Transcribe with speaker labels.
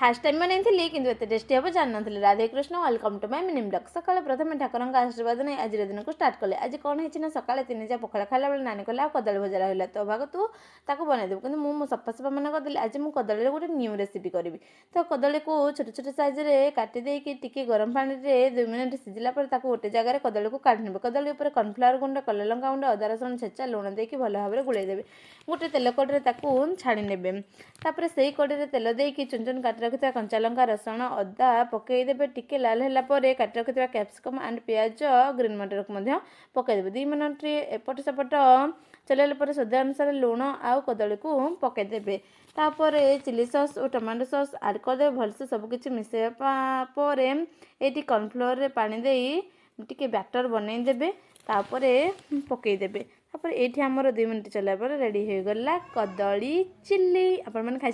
Speaker 1: Fast time बनई कि एत टेस्टी हम जान नी। Radhe Krishna, welcome to my minivlog. सकाଳେ प्रथम ठाकुर आशीर्वाद नहीं आज दिन को स्टार्ट कले। आज कौन है सकाଳେ 3 पखाड़ खाला बेले नानी कहला कदली भजा रहा तो भाग तू ताको बनईदेव कि मुझे सफा सफा मन करदेली। आज मुझे कदली गोटे न्यू रेसिपी करी। तो कदली को छोट छोट साइज रे काटिदेकी टिके गरम पानी में 2 मिनट सिझिला गोटे जगार कदली को काढ़ी ने। कदली उपर कॉर्नफ्लावर गुंड, कलर लंका गुंड, अदा रसुण छेचा, लुण देकी भल भाव में गोलैदेवे। गोटे तेल कड़े छाड़ी ने। तापर से कड़े तेल देकी चुन चुन काट रखिथा कंचा लंका, रसुण, अदा पकईदेवे। टिके लाल है काट रखिथा कैप्सिकम एंड प्याज, ग्रीन मटर को पकईदेवे। 2 मिनट एपट सेपट चलैला पर स्वाद अनुसार लुण आउ कदली को पकईदेवे। तापर चिली सॉस और टमाटो सॉस ऐड करदे। भलसे सबकिछि मिसेबा पर ये कॉर्नफ्लोर पानी दे टिके बैटर बनईदेवे। तापर पकईदेवे। तापर ये आमर 2 मिनट चला पर रेडी हो गला कदली चिल्ली। आपण मैंने खाई